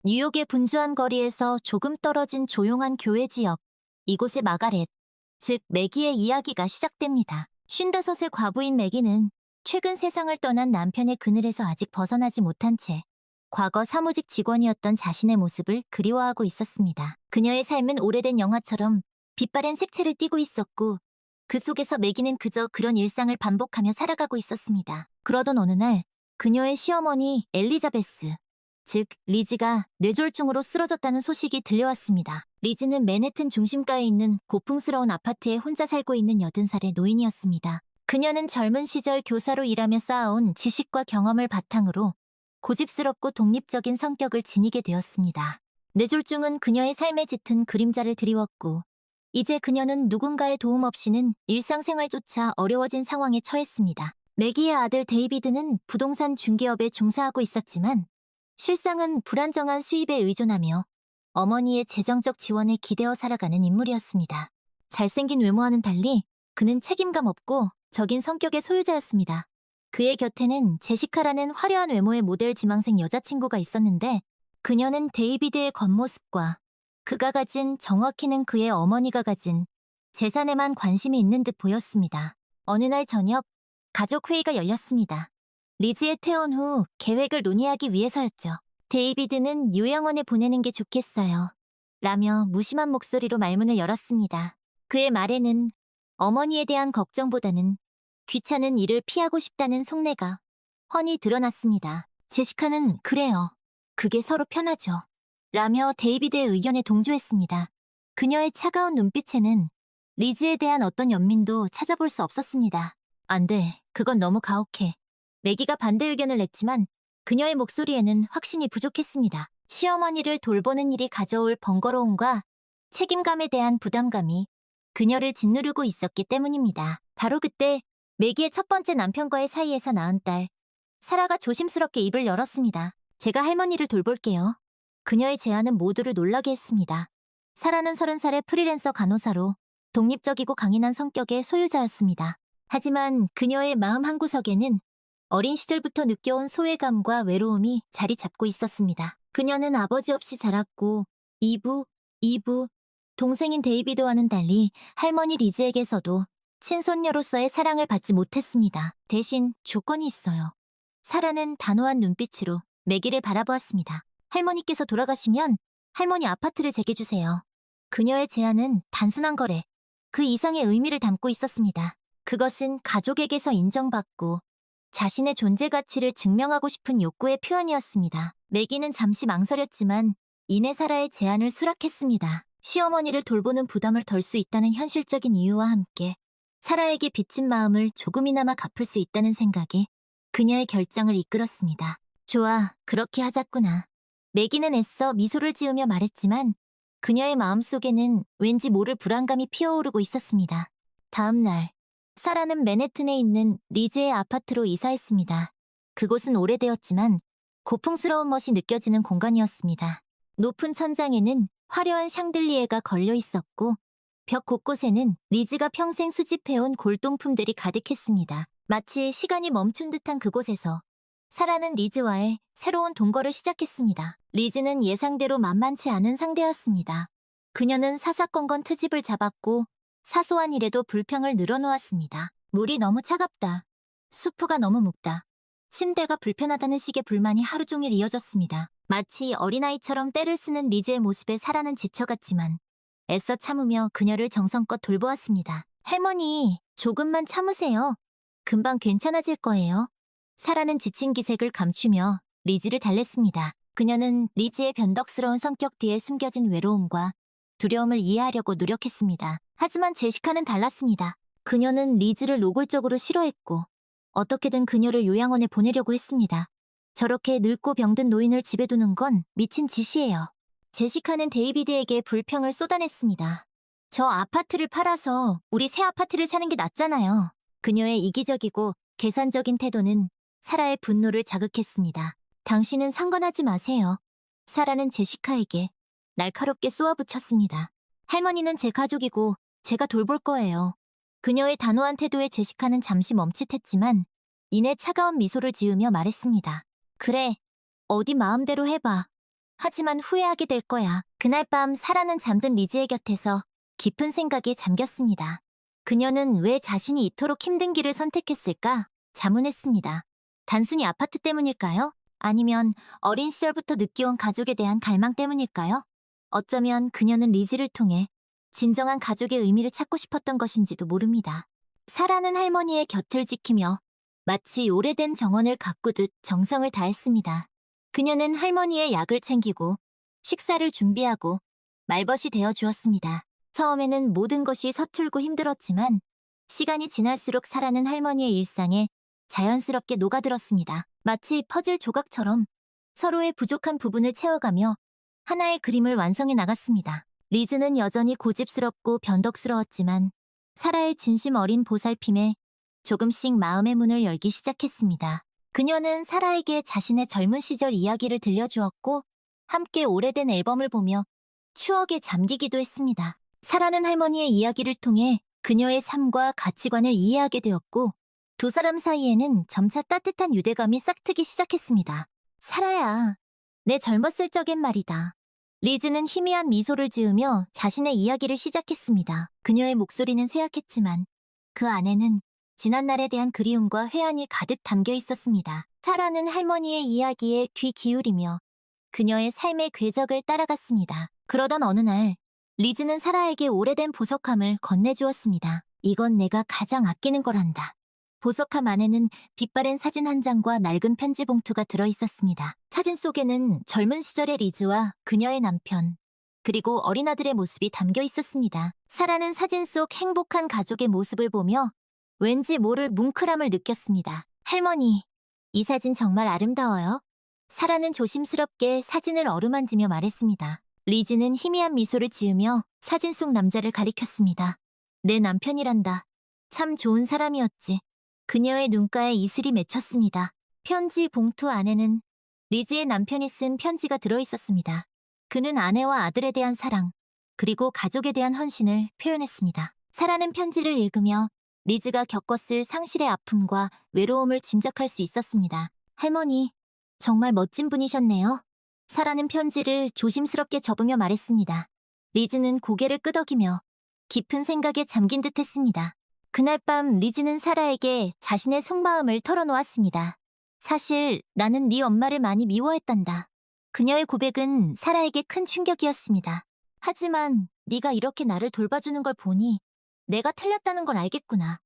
뉴욕의 분주한 거리에서 조금 떨어진 조용한 교외 지역, 이곳의 마가렛, 즉 매기의 이야기가 시작됩니다. 55세 과부인 매기는 최근 세상을 떠난 남편의 그늘에서 아직 벗어나지 못한 채 과거 사무직 직원이었던 자신의 모습을 그리워하고 있었습니다. 그녀의 삶은 오래된 영화처럼 빛바랜 색채를 띠고 있었고 그 속에서 매기는 그저 그런 일상을 반복하며 살아가고 있었습니다. 그러던 어느 날 그녀의 시어머니 엘리자베스, 즉 리즈가 뇌졸중으로 쓰러졌다는 소식이 들려왔습니다. 리즈는 맨해튼 중심가에 있는 고풍스러운 아파트에 혼자 살고 있는 80살의 노인이었습니다. 그녀는 젊은 시절 교사로 일하며 쌓아온 지식과 경험을 바탕으로 고집스럽고 독립적인 성격을 지니게 되었습니다. 뇌졸중은 그녀의 삶에 짙은 그림자를 드리웠고 이제 그녀는 누군가의 도움 없이는 일상생활조차 어려워진 상황에 처했습니다. 매기의 아들 데이비드는 부동산 중개업에 종사하고 있었지만 실상은 불안정한 수입에 의존하며 어머니의 재정적 지원에 기대어 살아가는 인물이었습니다. 잘생긴 외모와는 달리 그는 책임감 없고 적인 성격의 소유자였습니다. 그의 곁에는 제시카라는 화려한 외모의 모델 지망생 여자친구가 있었는데 그녀는 데이비드의 겉모습과 그가 가진, 정확히는 그의 어머니가 가진 재산에만 관심이 있는 듯 보였습니다. 어느 날 저녁 가족 회의가 열렸습니다. 리즈의 퇴원 후 계획을 논의하기 위해서였죠. 데이비드는 요양원에 보내는 게 좋겠어요. 라며 무심한 목소리로 말문을 열었습니다. 그의 말에는 어머니에 대한 걱정보다는 귀찮은 일을 피하고 싶다는 속내가 훤히 드러났습니다. 제시카는 그래요. 그게 서로 편하죠. 라며 데이비드의 의견에 동조했습니다. 그녀의 차가운 눈빛에는 리즈에 대한 어떤 연민도 찾아볼 수 없었습니다. 안 돼. 그건 너무 가혹해. 매기가 반대 의견을 냈지만 그녀의 목소리에는 확신이 부족했습니다. 시어머니를 돌보는 일이 가져올 번거로움과 책임감에 대한 부담감이 그녀를 짓누르고 있었기 때문입니다. 바로 그때 매기의 첫 번째 남편과의 사이에서 낳은 딸, 사라가 조심스럽게 입을 열었습니다. 제가 할머니를 돌볼게요. 그녀의 제안은 모두를 놀라게 했습니다. 사라는 30살의 프리랜서 간호사로 독립적이고 강인한 성격의 소유자였습니다. 하지만 그녀의 마음 한구석에는 어린 시절부터 느껴온 소외감과 외로움이 자리 잡고 있었습니다. 그녀는 아버지 없이 자랐고 이부, 동생인 데이비드와는 달리 할머니 리즈에게서도 친손녀로서의 사랑을 받지 못했습니다. 대신 조건이 있어요. 사라는 단호한 눈빛으로 매기를 바라보았습니다. 할머니께서 돌아가시면 할머니 아파트를 제게 주세요. 그녀의 제안은 단순한 거래, 그 이상의 의미를 담고 있었습니다. 그것은 가족에게서 인정받고 자신의 존재 가치를 증명하고 싶은 욕구의 표현이었습니다. 매기는 잠시 망설였지만 이내 사라의 제안을 수락했습니다. 시어머니를 돌보는 부담을 덜 수 있다는 현실적인 이유와 함께 사라에게 빚진 마음을 조금이나마 갚을 수 있다는 생각이 그녀의 결정을 이끌었습니다. 좋아, 그렇게 하자꾸나. 매기는 애써 미소를 지으며 말했지만 그녀의 마음속에는 왠지 모를 불안감이 피어오르고 있었습니다. 다음 날, 사라는 맨해튼에 있는 리즈의 아파트로 이사했습니다. 그곳은 오래되었지만 고풍스러운 멋이 느껴지는 공간이었습니다. 높은 천장에는 화려한 샹들리에가 걸려 있었고 벽 곳곳에는 리즈가 평생 수집해온 골동품들이 가득했습니다. 마치 시간이 멈춘 듯한 그곳에서 사라는 리즈와의 새로운 동거를 시작했습니다. 리즈는 예상대로 만만치 않은 상대였습니다. 그녀는 사사건건 트집을 잡았고 사소한 일에도 불평을 늘어놓았습니다. 물이 너무 차갑다. 수프가 너무 묵다. 침대가 불편하다는 식의 불만이 하루 종일 이어졌습니다. 마치 어린아이처럼 떼를 쓰는 리즈의 모습에 사라는 지쳐갔지만 애써 참으며 그녀를 정성껏 돌보았습니다. 할머니, 조금만 참으세요. 금방 괜찮아질 거예요. 사라는 지친 기색을 감추며 리즈를 달랬습니다. 그녀는 리즈의 변덕스러운 성격 뒤에 숨겨진 외로움과 두려움을 이해하려고 노력했습니다. 하지만 제시카는 달랐습니다. 그녀는 리즈를 노골적으로 싫어했고 어떻게든 그녀를 요양원에 보내려고 했습니다. 저렇게 늙고 병든 노인을 집에 두는 건 미친 짓이에요. 제시카는 데이비드에게 불평을 쏟아냈습니다. 저 아파트를 팔아서 우리 새 아파트를 사는 게 낫잖아요. 그녀의 이기적이고 계산적인 태도는 사라의 분노를 자극했습니다. 당신은 상관하지 마세요. 사라는 제시카에게 날카롭게 쏘아붙였습니다. 할머니는 제 가족이고 제가 돌볼 거예요. 그녀의 단호한 태도에 제시카는 잠시 멈칫했지만 이내 차가운 미소를 지으며 말했습니다. 그래, 어디 마음대로 해봐. 하지만 후회하게 될 거야. 그날 밤 사라는 잠든 리즈의 곁에서 깊은 생각에 잠겼습니다. 그녀는 왜 자신이 이토록 힘든 길을 선택했을까 자문했습니다. 단순히 아파트 때문일까요? 아니면 어린 시절부터 느껴온 가족에 대한 갈망 때문일까요? 어쩌면 그녀는 리즈를 통해 진정한 가족의 의미를 찾고 싶었던 것인지도 모릅니다. 사라는 할머니의 곁을 지키며 마치 오래된 정원을 가꾸듯 정성을 다했습니다. 그녀는 할머니의 약을 챙기고 식사를 준비하고 말벗이 되어 주었습니다. 처음에는 모든 것이 서툴고 힘들었지만 시간이 지날수록 사라는 할머니의 일상에 자연스럽게 녹아들었습니다. 마치 퍼즐 조각처럼 서로의 부족한 부분을 채워가며 하나의 그림을 완성해 나갔습니다. 리즈는 여전히 고집스럽고 변덕스러웠지만 사라의 진심 어린 보살핌에 조금씩 마음의 문을 열기 시작했습니다. 그녀는 사라에게 자신의 젊은 시절 이야기를 들려주었고 함께 오래된 앨범을 보며 추억에 잠기기도 했습니다. 사라는 할머니의 이야기를 통해 그녀의 삶과 가치관을 이해하게 되었고 두 사람 사이에는 점차 따뜻한 유대감이 싹트기 시작했습니다. 사라야, 내 젊었을 적엔 말이다. 리즈는 희미한 미소를 지으며 자신의 이야기를 시작했습니다. 그녀의 목소리는 쇠약했지만 그 안에는 지난날에 대한 그리움과 회한이 가득 담겨 있었습니다. 사라는 할머니의 이야기에 귀 기울이며 그녀의 삶의 궤적을 따라갔습니다. 그러던 어느 날 리즈는 사라에게 오래된 보석함을 건네주었습니다. 이건 내가 가장 아끼는 거란다. 보석함 안에는 빛바랜 사진 한 장과 낡은 편지 봉투가 들어있었습니다. 사진 속에는 젊은 시절의 리즈와 그녀의 남편, 그리고 어린아들의 모습이 담겨 있었습니다. 사라는 사진 속 행복한 가족의 모습을 보며 왠지 모를 뭉클함을 느꼈습니다. 할머니, 이 사진 정말 아름다워요. 사라는 조심스럽게 사진을 어루만지며 말했습니다. 리즈는 희미한 미소를 지으며 사진 속 남자를 가리켰습니다. 내 남편이란다. 참 좋은 사람이었지. 그녀의 눈가에 이슬이 맺혔습니다. 편지 봉투 안에는 리즈의 남편이 쓴 편지가 들어있었습니다. 그는 아내와 아들에 대한 사랑, 그리고 가족에 대한 헌신을 표현했습니다. 사라는 편지를 읽으며 리즈가 겪었을 상실의 아픔과 외로움을 짐작할 수 있었습니다. 할머니, 정말 멋진 분이셨네요. 사라는 편지를 조심스럽게 접으며 말했습니다. 리즈는 고개를 끄덕이며 깊은 생각에 잠긴 듯 했습니다. 그날 밤 리즈는 사라에게 자신의 속마음을 털어놓았습니다. 사실 나는 네 엄마를 많이 미워했단다. 그녀의 고백은 사라에게 큰 충격이었습니다. 하지만 네가 이렇게 나를 돌봐주는 걸 보니 내가 틀렸다는 걸 알겠구나.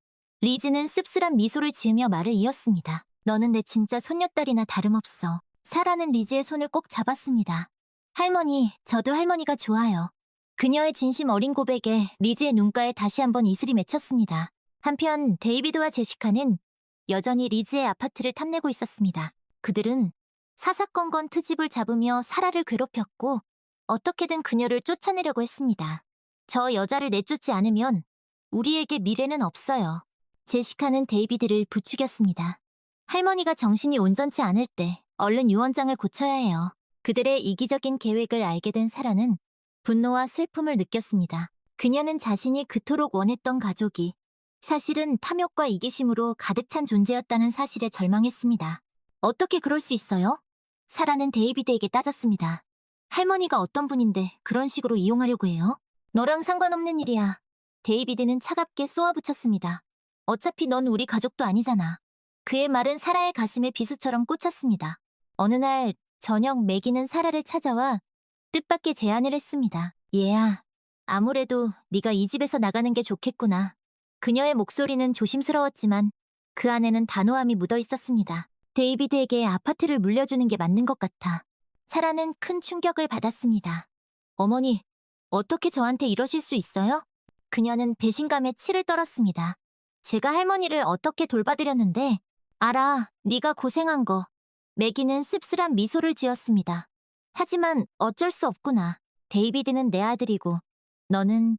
리즈는 씁쓸한 미소를 지으며 말을 이었습니다. 너는 내 진짜 손녀딸이나 다름없어. 사라는 리즈의 손을 꼭 잡았습니다. 할머니, 저도 할머니가 좋아요. 그녀의 진심 어린 고백에 리즈의 눈가에 다시 한번 이슬이 맺혔습니다. 한편 데이비드와 제시카는 여전히 리즈의 아파트를 탐내고 있었습니다. 그들은 사사건건 트집을 잡으며 사라를 괴롭혔고 어떻게든 그녀를 쫓아내려고 했습니다. 저 여자를 내쫓지 않으면 우리에게 미래는 없어요. 제시카는 데이비드를 부추겼습니다. 할머니가 정신이 온전치 않을 때 얼른 유언장을 고쳐야 해요. 그들의 이기적인 계획을 알게 된 사라는 분노와 슬픔을 느꼈습니다. 그녀는 자신이 그토록 원했던 가족이 사실은 탐욕과 이기심으로 가득 찬 존재였다는 사실에 절망했습니다. 어떻게 그럴 수 있어요? 사라는 데이비드에게 따졌습니다. 할머니가 어떤 분인데 그런 식으로 이용하려고 해요? 너랑 상관없는 일이야. 데이비드는 차갑게 쏘아붙였습니다. 어차피 넌 우리 가족도 아니잖아. 그의 말은 사라의 가슴에 비수처럼 꽂혔습니다. 어느 날 저녁 매기는 사라를 찾아와 뜻밖의 제안을 했습니다. 얘야, 아무래도 네가 이 집에서 나가는 게 좋겠구나. 그녀의 목소리는 조심스러웠지만 그 안에는 단호함이 묻어 있었습니다. 데이비드에게 아파트를 물려주는 게 맞는 것 같아. 사라는 큰 충격을 받았습니다. 어머니, 어떻게 저한테 이러실 수 있어요? 그녀는 배신감에 치를 떨었습니다. 제가 할머니를 어떻게 돌봐드렸는데 알아, 네가 고생한 거. 매기는 씁쓸한 미소를 지었습니다. 하지만 어쩔 수 없구나. 데이비드는 내 아들이고 너는...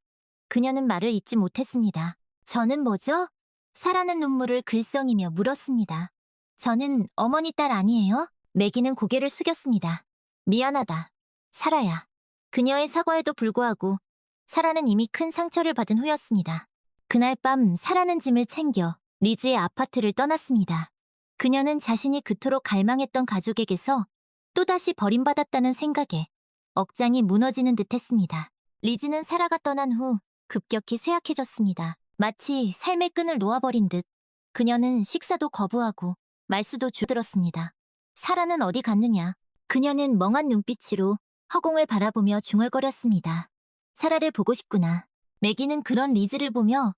그녀는 말을 잇지 못했습니다. 저는 뭐죠? 사라는 눈물을 글썽이며 물었습니다. 저는 어머니 딸 아니에요? 매기는 고개를 숙였습니다. 미안하다. 사라야. 그녀의 사과에도 불구하고 사라는 이미 큰 상처를 받은 후였습니다. 그날 밤 사라는 짐을 챙겨 리즈의 아파트를 떠났습니다. 그녀는 자신이 그토록 갈망했던 가족에게서 또다시 버림받았다는 생각에 억장이 무너지는 듯했습니다. 리즈는 사라가 떠난 후 급격히 쇠약해졌습니다. 마치 삶의 끈을 놓아버린 듯 그녀는 식사도 거부하고 말수도 줄어들었습니다. 사라는 어디 갔느냐? 그녀는 멍한 눈빛으로 허공을 바라보며 중얼거렸습니다. 사라를 보고 싶구나. 매기는 그런 리즈를 보며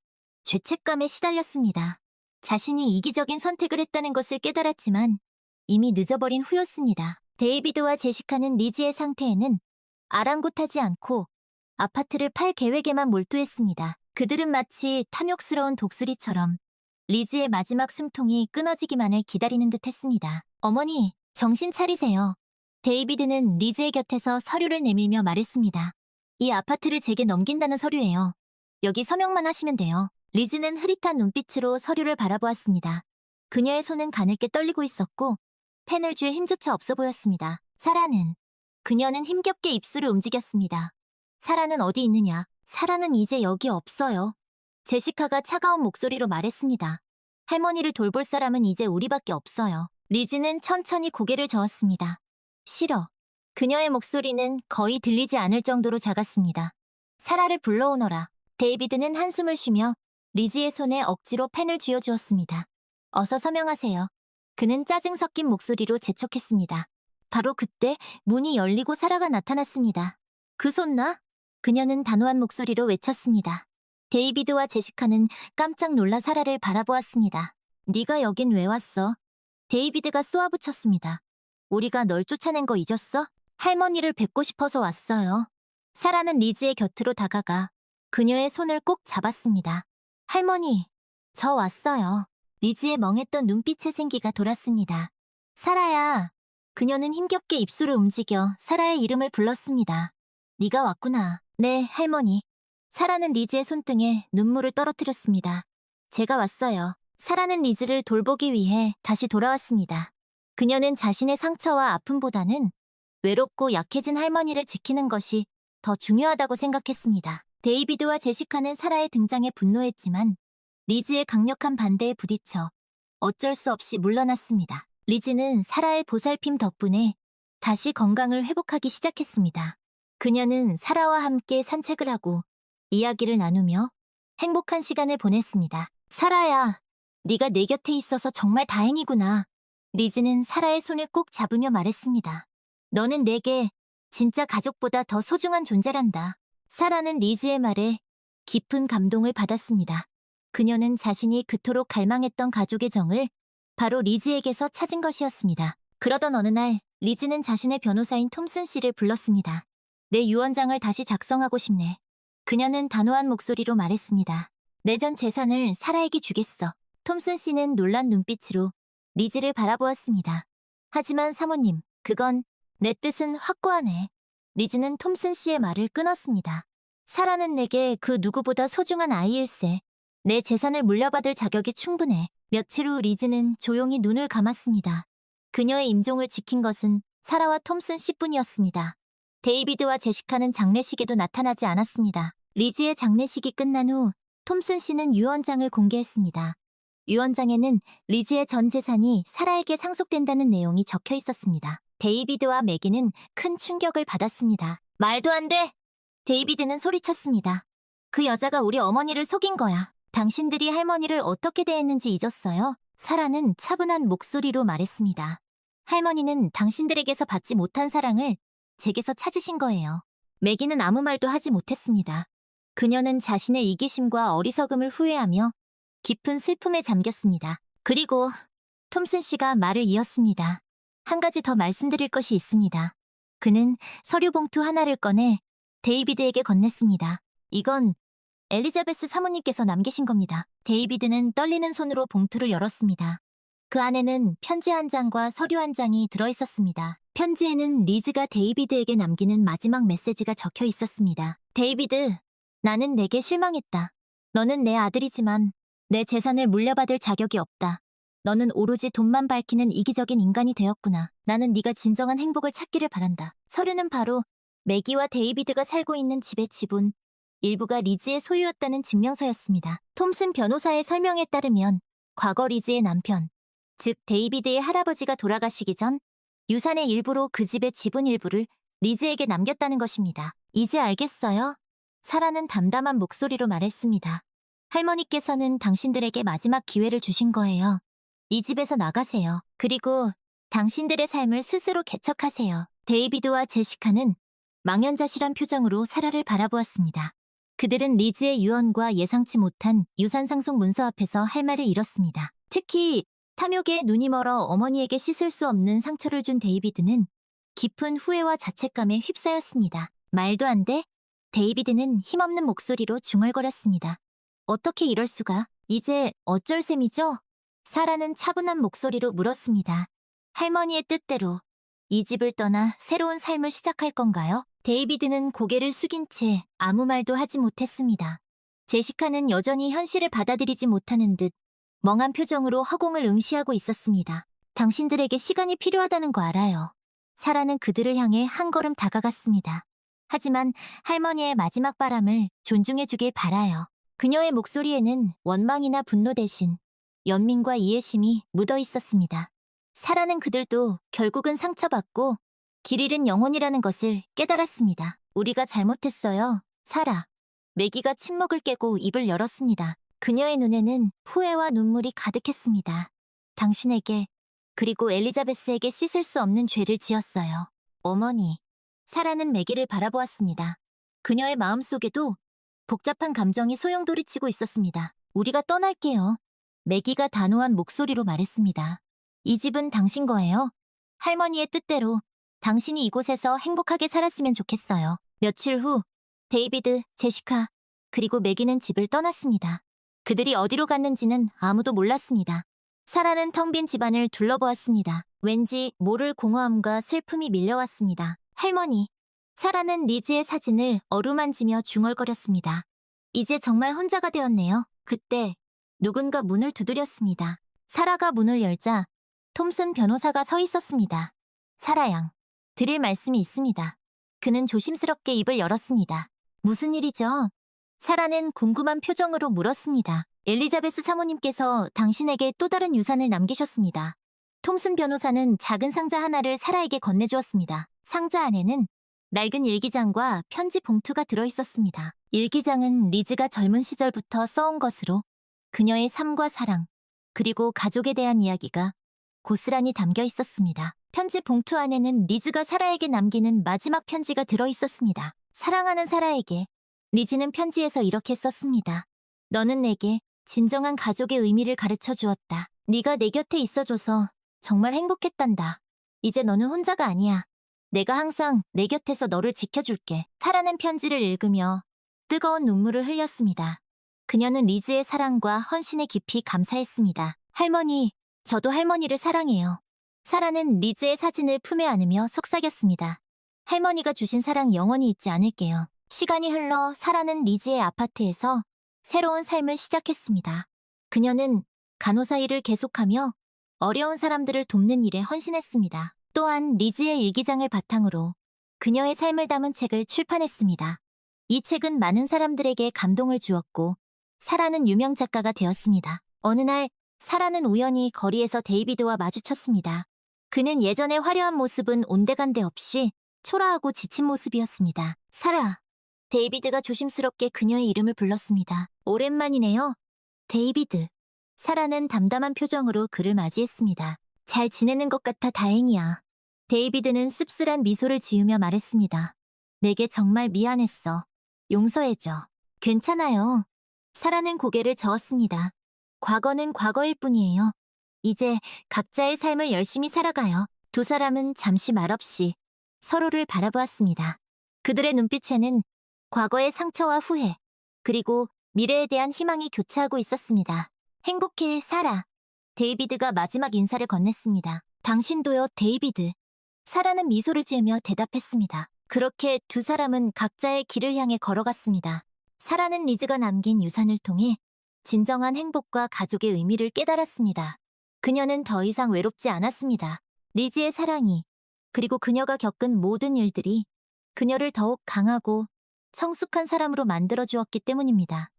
죄책감에 시달렸습니다. 자신이 이기적인 선택을 했다는 것을 깨달았지만 이미 늦어버린 후였습니다. 데이비드와 제시카는 리즈의 상태에는 아랑곳하지 않고 아파트를 팔 계획에만 몰두했습니다. 그들은 마치 탐욕스러운 독수리처럼 리즈의 마지막 숨통이 끊어지기만을 기다리는 듯 했습니다. 어머니, 정신 차리세요. 데이비드는 리즈의 곁에서 서류를 내밀며 말했습니다. 이 아파트를 제게 넘긴다는 서류예요. 여기 서명만 하시면 돼요. 리즈는 흐릿한 눈빛으로 서류를 바라보았습니다. 그녀의 손은 가늘게 떨리고 있었고 펜을 쥘 힘조차 없어 보였습니다. 그녀는 힘겹게 입술을 움직였습니다. 사라는 어디 있느냐? 사라는 이제 여기 없어요. 제시카가 차가운 목소리로 말했습니다. 할머니를 돌볼 사람은 이제 우리밖에 없어요. 리즈는 천천히 고개를 저었습니다. 싫어. 그녀의 목소리는 거의 들리지 않을 정도로 작았습니다. 사라를 불러오너라. 데이비드는 한숨을 쉬며 리즈의 손에 억지로 펜을 쥐어주었습니다. 어서 서명하세요. 그는 짜증 섞인 목소리로 재촉했습니다. 바로 그때 문이 열리고 사라가 나타났습니다. 그 손 나? 그녀는 단호한 목소리로 외쳤습니다. 데이비드와 제시카는 깜짝 놀라 사라를 바라보았습니다. 네가 여긴 왜 왔어? 데이비드가 쏘아붙였습니다. 우리가 널 쫓아낸 거 잊었어? 할머니를 뵙고 싶어서 왔어요. 사라는 리즈의 곁으로 다가가 그녀의 손을 꼭 잡았습니다. 할머니, 저 왔어요. 리즈의 멍했던 눈빛의 생기가 돌았습니다. 사라야. 그녀는 힘겹게 입술을 움직여 사라의 이름을 불렀습니다. 네가 왔구나. 네, 할머니. 사라는 리즈의 손등에 눈물을 떨어뜨렸습니다. 제가 왔어요. 사라는 리즈를 돌보기 위해 다시 돌아왔습니다. 그녀는 자신의 상처와 아픔보다는 외롭고 약해진 할머니를 지키는 것이 더 중요하다고 생각했습니다. 데이비드와 제시카는 사라의 등장에 분노했지만 리즈의 강력한 반대에 부딪혀 어쩔 수 없이 물러났습니다. 리즈는 사라의 보살핌 덕분에 다시 건강을 회복하기 시작했습니다. 그녀는 사라와 함께 산책을 하고 이야기를 나누며 행복한 시간을 보냈습니다. 사라야, 네가 내 곁에 있어서 정말 다행이구나. 리즈는 사라의 손을 꼭 잡으며 말했습니다. 너는 내게 진짜 가족보다 더 소중한 존재란다. 사라는 리즈의 말에 깊은 감동을 받았습니다. 그녀는 자신이 그토록 갈망했던 가족의 정을 바로 리즈에게서 찾은 것이었습니다. 그러던 어느 날 리즈는 자신의 변호사인 톰슨 씨를 불렀습니다. 내 유언장을 다시 작성하고 싶네. 그녀는 단호한 목소리로 말했습니다. 내 전 재산을 사라에게 주겠어. 톰슨 씨는 놀란 눈빛으로 리즈를 바라보았습니다. 하지만 사모님, 그건 내 뜻은 확고하네. 리즈는 톰슨 씨의 말을 끊었습니다. 사라는 내게 그 누구보다 소중한 아이일세. 내 재산을 물려받을 자격이 충분해. 며칠 후 리즈는 조용히 눈을 감았습니다. 그녀의 임종을 지킨 것은 사라와 톰슨 씨뿐이었습니다. 데이비드와 제시카는 장례식에도 나타나지 않았습니다. 리즈의 장례식이 끝난 후 톰슨 씨는 유언장을 공개했습니다. 유언장에는 리즈의 전 재산이 사라에게 상속된다는 내용이 적혀 있었습니다. 데이비드와 매기는 큰 충격을 받았습니다. 말도 안 돼! 데이비드는 소리쳤습니다. 그 여자가 우리 어머니를 속인 거야. 당신들이 할머니를 어떻게 대했는지 잊었어요? 사라는 차분한 목소리로 말했습니다. 할머니는 당신들에게서 받지 못한 사랑을 제게서 찾으신 거예요. 매기는 아무 말도 하지 못했습니다. 그녀는 자신의 이기심과 어리석음을 후회하며 깊은 슬픔에 잠겼습니다. 그리고 톰슨 씨가 말을 이었습니다. 한 가지 더 말씀드릴 것이 있습니다. 그는 서류 봉투 하나를 꺼내 데이비드에게 건넸습니다. 이건 엘리자베스 사모님께서 남기신 겁니다. 데이비드는 떨리는 손으로 봉투를 열었습니다. 그 안에는 편지 한 장과 서류 한 장이 들어있었습니다. 편지에는 리즈가 데이비드에게 남기는 마지막 메시지가 적혀 있었습니다. 데이비드, 나는 내게 실망했다. 너는 내 아들이지만 내 재산을 물려받을 자격이 없다. 너는 오로지 돈만 밝히는 이기적인 인간이 되었구나. 나는 네가 진정한 행복을 찾기를 바란다. 서류는 바로 매기와 데이비드가 살고 있는 집의 지분 일부가 리즈의 소유였다는 증명서였습니다. 톰슨 변호사의 설명에 따르면 과거 리즈의 남편, 즉 데이비드의 할아버지가 돌아가시기 전 유산의 일부로 그 집의 지분 일부를 리즈에게 남겼다는 것입니다. 이제 알겠어요? 사라는 담담한 목소리로 말했습니다. 할머니께서는 당신들에게 마지막 기회를 주신 거예요. 이 집에서 나가세요. 그리고 당신들의 삶을 스스로 개척하세요. 데이비드와 제시카는 망연자실한 표정으로 사라를 바라보았습니다. 그들은 리즈의 유언과 예상치 못한 유산 상속 문서 앞에서 할 말을 잃었습니다. 특히 탐욕에 눈이 멀어 어머니에게 씻을 수 없는 상처를 준 데이비드는 깊은 후회와 자책감에 휩싸였습니다. 말도 안 돼? 데이비드는 힘없는 목소리로 중얼거렸습니다. 어떻게 이럴 수가? 이제 어쩔 셈이죠? 사라는 차분한 목소리로 물었습니다. 할머니의 뜻대로 이 집을 떠나 새로운 삶을 시작할 건가요? 데이비드는 고개를 숙인 채 아무 말도 하지 못했습니다. 제시카는 여전히 현실을 받아들이지 못하는 듯 멍한 표정으로 허공을 응시하고 있었습니다. 당신들에게 시간이 필요하다는 거 알아요. 사라는 그들을 향해 한 걸음 다가갔습니다. 하지만 할머니의 마지막 바람을 존중해주길 바라요. 그녀의 목소리에는 원망이나 분노 대신 연민과 이해심이 묻어 있었습니다. 사라는 그들도 결국은 상처받고 길 잃은 영혼이라는 것을 깨달았습니다. 우리가 잘못했어요, 사라. 매기가 침묵을 깨고 입을 열었습니다. 그녀의 눈에는 후회와 눈물이 가득했습니다. 당신에게, 그리고 엘리자베스에게 씻을 수 없는 죄를 지었어요. 어머니. 사라는 매기를 바라보았습니다. 그녀의 마음속에도 복잡한 감정이 소용돌이치고 있었습니다. 우리가 떠날게요. 매기가 단호한 목소리로 말했습니다. 이 집은 당신 거예요. 할머니의 뜻대로 당신이 이곳에서 행복하게 살았으면 좋겠어요. 며칠 후 데이비드, 제시카, 그리고 매기는 집을 떠났습니다. 그들이 어디로 갔는지는 아무도 몰랐습니다. 사라는 텅 빈 집안을 둘러보았습니다. 왠지 모를 공허함과 슬픔이 밀려왔습니다. 할머니. 사라는 리즈의 사진을 어루만지며 중얼거렸습니다. 이제 정말 혼자가 되었네요. 그때 누군가 문을 두드렸습니다. 사라가 문을 열자 톰슨 변호사가 서 있었습니다. 사라 양, 드릴 말씀이 있습니다. 그는 조심스럽게 입을 열었습니다. 무슨 일이죠? 사라는 궁금한 표정으로 물었습니다. 엘리자베스 사모님께서 당신에게 또 다른 유산을 남기셨습니다. 톰슨 변호사는 작은 상자 하나를 사라에게 건네주었습니다. 상자 안에는 낡은 일기장과 편지 봉투가 들어있었습니다. 일기장은 리즈가 젊은 시절부터 써온 것으로 그녀의 삶과 사랑, 그리고 가족에 대한 이야기가 고스란히 담겨 있었습니다. 편지 봉투 안에는 리즈가 사라에게 남기는 마지막 편지가 들어있었습니다. 사랑하는 사라에게 리즈는 편지에서 이렇게 썼습니다. 너는 내게 진정한 가족의 의미를 가르쳐 주었다. 네가 내 곁에 있어줘서 정말 행복했단다. 이제 너는 혼자가 아니야. 내가 항상 내 곁에서 너를 지켜줄게. 사라는 편지를 읽으며 뜨거운 눈물을 흘렸습니다. 그녀는 리즈의 사랑과 헌신에 깊이 감사했습니다. 할머니, 저도 할머니를 사랑해요. 사라는 리즈의 사진을 품에 안으며 속삭였습니다. 할머니가 주신 사랑 영원히 잊지 않을게요. 시간이 흘러 사라는 리즈의 아파트에서 새로운 삶을 시작했습니다. 그녀는 간호사 일을 계속하며 어려운 사람들을 돕는 일에 헌신했습니다. 또한 리즈의 일기장을 바탕으로 그녀의 삶을 담은 책을 출판했습니다. 이 책은 많은 사람들에게 감동을 주었고 사라는 유명 작가가 되었습니다. 어느 날 사라는 우연히 거리에서 데이비드와 마주쳤습니다. 그는 예전의 화려한 모습은 온데간데 없이 초라하고 지친 모습이었습니다. 사라. 데이비드가 조심스럽게 그녀의 이름을 불렀습니다. 오랜만이네요. 데이비드. 사라는 담담한 표정으로 그를 맞이했습니다. 잘 지내는 것 같아 다행이야. 데이비드는 씁쓸한 미소를 지으며 말했습니다. 내게 정말 미안했어. 용서해줘. 괜찮아요. 사라는 고개를 저었습니다. 과거는 과거일 뿐이에요. 이제 각자의 삶을 열심히 살아가요. 두 사람은 잠시 말없이 서로를 바라보았습니다. 그들의 눈빛에는 과거의 상처와 후회, 그리고 미래에 대한 희망이 교차하고 있었습니다. 행복해, 사라. 데이비드가 마지막 인사를 건넸습니다. 당신도요, 데이비드. 사라는 미소를 지으며 대답했습니다. 그렇게 두 사람은 각자의 길을 향해 걸어갔습니다. 사라는 리즈가 남긴 유산을 통해 진정한 행복과 가족의 의미를 깨달았습니다. 그녀는 더 이상 외롭지 않았습니다. 리즈의 사랑이, 그리고 그녀가 겪은 모든 일들이 그녀를 더욱 강하고 성숙한 사람으로 만들어주었기 때문입니다.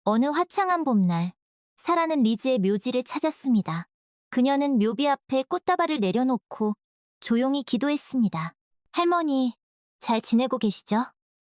어느 화창한 봄날, 사라는 리즈의 묘지를 찾았습니다. 그녀는 묘비 앞에 꽃다발을 내려놓고 조용히 기도했습니다. 할머니, 잘 지내고 계시죠?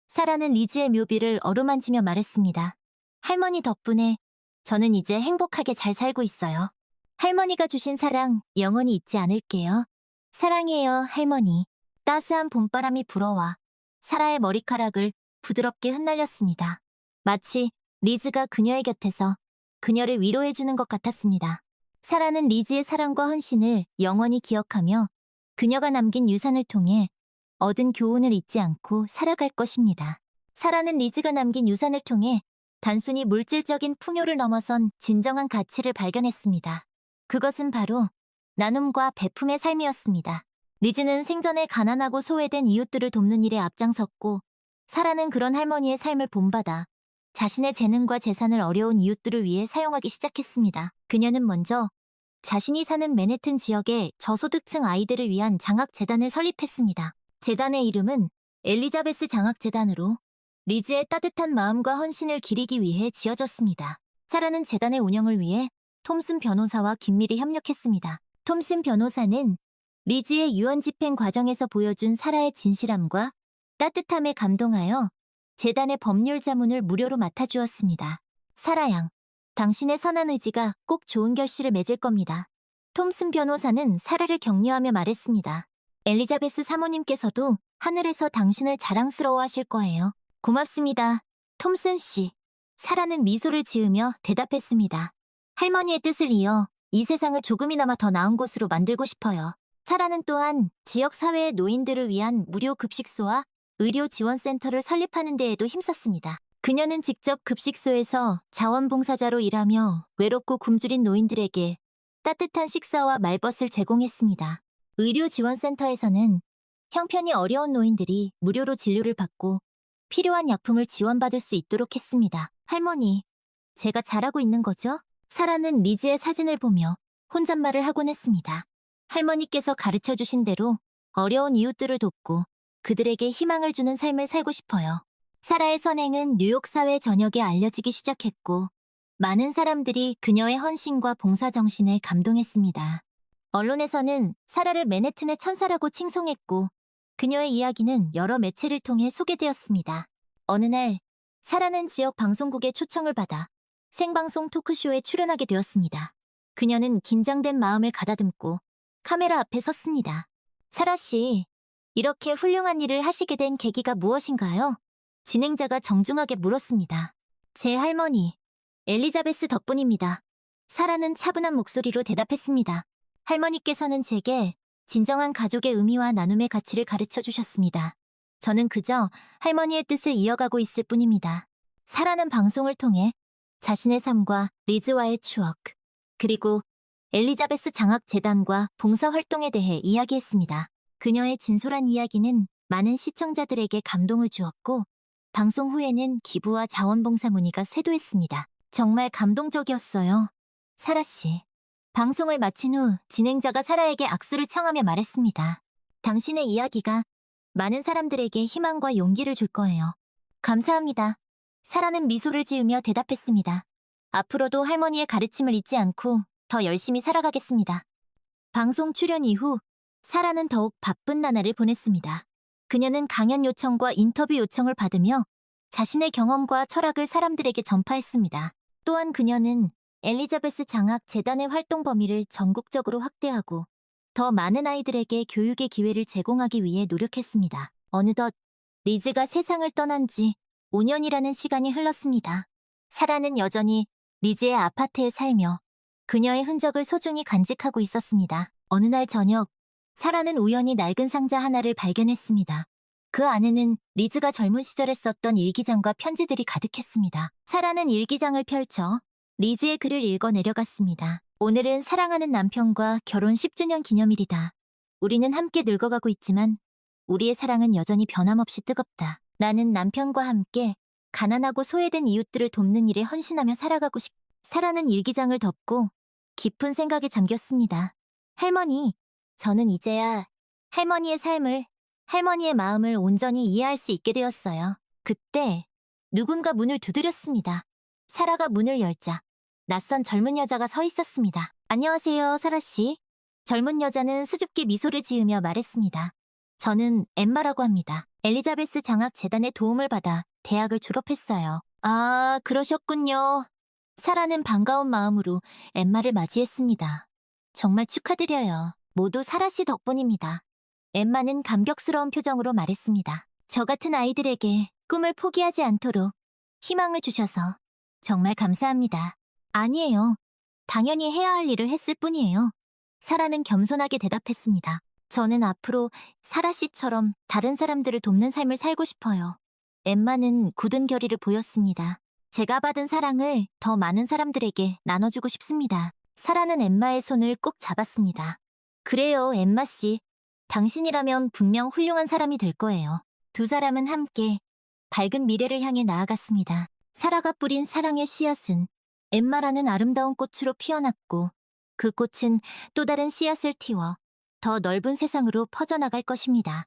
사라는 리즈의 묘비를 어루만지며 말했습니다. 할머니 덕분에 저는 이제 행복하게 잘 살고 있어요. 할머니가 주신 사랑 영원히 잊지 않을게요. 사랑해요, 할머니. 따스한 봄바람이 불어와 사라의 머리카락을 부드럽게 흩날렸습니다. 마치 리즈가 그녀의 곁에서 그녀를 위로해주는 것 같았습니다. 사라는 리즈의 사랑과 헌신을 영원히 기억하며 그녀가 남긴 유산을 통해 얻은 교훈을 잊지 않고 살아갈 것입니다. 사라는 리즈가 남긴 유산을 통해 단순히 물질적인 풍요를 넘어선 진정한 가치를 발견했습니다. 그것은 바로 나눔과 베품의 삶이었습니다. 리즈는 생전에 가난하고 소외된 이웃들을 돕는 일에 앞장섰고, 사라는 그런 할머니의 삶을 본받아 자신의 재능과 재산을 어려운 이웃들을 위해 사용하기 시작했습니다. 그녀는 먼저 자신이 사는 맨해튼 지역의 저소득층 아이들을 위한 장학재단을 설립했습니다. 재단의 이름은 엘리자베스 장학재단으로 리즈의 따뜻한 마음과 헌신을 기리기 위해 지어졌습니다. 사라는 재단의 운영을 위해 톰슨 변호사와 긴밀히 협력했습니다. 톰슨 변호사는 리즈의 유언 집행 과정에서 보여준 사라의 진실함과 따뜻함에 감동하여 재단의 법률 자문을 무료로 맡아주었습니다. 사라 양, 당신의 선한 의지가 꼭 좋은 결실을 맺을 겁니다. 톰슨 변호사는 사라를 격려하며 말했습니다. 엘리자베스 사모님께서도 하늘에서 당신을 자랑스러워하실 거예요. 고맙습니다, 톰슨 씨. 사라는 미소를 지으며 대답했습니다. 할머니의 뜻을 이어 이 세상을 조금이나마 더 나은 곳으로 만들고 싶어요. 사라는 또한 지역 사회의 노인들을 위한 무료 급식소와 의료 지원센터를 설립하는 데에도 힘썼습니다. 그녀는 직접 급식소에서 자원봉사자로 일하며 외롭고 굶주린 노인들에게 따뜻한 식사와 말벗을 제공했습니다. 의료 지원센터에서는 형편이 어려운 노인들이 무료로 진료를 받고 필요한 약품을 지원받을 수 있도록 했습니다. 할머니, 제가 잘하고 있는 거죠? 사라는 리즈의 사진을 보며 혼잣말을 하곤 했습니다. 할머니께서 가르쳐주신 대로 어려운 이웃들을 돕고 그들에게 희망을 주는 삶을 살고 싶어요. 사라의 선행은 뉴욕 사회 전역에 알려지기 시작했고, 많은 사람들이 그녀의 헌신과 봉사정신에 감동했습니다. 언론에서는 사라를 맨해튼의 천사라고 칭송했고, 그녀의 이야기는 여러 매체를 통해 소개되었습니다. 어느 날, 사라는 지역 방송국의 초청을 받아 생방송 토크쇼에 출연하게 되었습니다. 그녀는 긴장된 마음을 가다듬고 카메라 앞에 섰습니다. 사라 씨, 이렇게 훌륭한 일을 하시게 된 계기가 무엇인가요? 진행자가 정중하게 물었습니다. 제 할머니, 엘리자베스 덕분입니다. 사라는 차분한 목소리로 대답했습니다. 할머니께서는 제게 진정한 가족의 의미와 나눔의 가치를 가르쳐 주셨습니다. 저는 그저 할머니의 뜻을 이어가고 있을 뿐입니다. 사라는 방송을 통해 자신의 삶과 리즈와의 추억, 그리고 엘리자베스 장학재단과 봉사활동에 대해 이야기했습니다. 그녀의 진솔한 이야기는 많은 시청자들에게 감동을 주었고, 방송 후에는 기부와 자원봉사 문의가 쇄도했습니다. 정말 감동적이었어요, 사라 씨. 방송을 마친 후 진행자가 사라에게 악수를 청하며 말했습니다. 당신의 이야기가 많은 사람들에게 희망과 용기를 줄 거예요. 감사합니다. 사라는 미소를 지으며 대답했습니다. 앞으로도 할머니의 가르침을 잊지 않고 더 열심히 살아가겠습니다. 방송 출연 이후 사라는 더욱 바쁜 나날을 보냈습니다. 그녀는 강연 요청과 인터뷰 요청을 받으며 자신의 경험과 철학을 사람들에게 전파했습니다. 또한 그녀는 엘리자베스 장학 재단의 활동 범위를 전국적으로 확대하고 더 많은 아이들에게 교육의 기회를 제공하기 위해 노력했습니다. 어느덧 리즈가 세상을 떠난 지 5년이라는 시간이 흘렀습니다. 사라는 여전히 리즈의 아파트에 살며 그녀의 흔적을 소중히 간직하고 있었습니다. 어느 날 저녁, 사라는 우연히 낡은 상자 하나를 발견했습니다. 그 안에는 리즈가 젊은 시절에 썼던 일기장과 편지들이 가득했습니다. 사라는 일기장을 펼쳐 리즈의 글을 읽어 내려갔습니다. 오늘은 사랑하는 남편과 결혼 10주년 기념일이다. 우리는 함께 늙어가고 있지만 우리의 사랑은 여전히 변함없이 뜨겁다. 나는 남편과 함께 가난하고 소외된 이웃들을 돕는 일에 헌신하며 살아가고 싶다. 사라는 일기장을 덮고 깊은 생각에 잠겼습니다. 할머니, 저는 이제야 할머니의 삶을, 할머니의 마음을 온전히 이해할 수 있게 되었어요. 그때 누군가 문을 두드렸습니다. 사라가 문을 열자 낯선 젊은 여자가 서 있었습니다. 안녕하세요, 사라 씨. 젊은 여자는 수줍게 미소를 지으며 말했습니다. 저는 엠마라고 합니다. 엘리자베스 장학재단의 도움을 받아 대학을 졸업했어요. 아, 그러셨군요. 사라는 반가운 마음으로 엠마를 맞이했습니다. 정말 축하드려요. 모두 사라 씨 덕분입니다. 엠마는 감격스러운 표정으로 말했습니다. 저 같은 아이들에게 꿈을 포기하지 않도록 희망을 주셔서 정말 감사합니다. 아니에요. 당연히 해야 할 일을 했을 뿐이에요. 사라는 겸손하게 대답했습니다. 저는 앞으로 사라 씨처럼 다른 사람들을 돕는 삶을 살고 싶어요. 엠마는 굳은 결의를 보였습니다. 제가 받은 사랑을 더 많은 사람들에게 나눠주고 싶습니다. 사라는 엠마의 손을 꼭 잡았습니다. 그래요, 엠마 씨. 당신이라면 분명 훌륭한 사람이 될 거예요. 두 사람은 함께 밝은 미래를 향해 나아갔습니다. 사라가 뿌린 사랑의 씨앗은 엠마라는 아름다운 꽃으로 피어났고 그 꽃은 또 다른 씨앗을 틔워 더 넓은 세상으로 퍼져나갈 것입니다.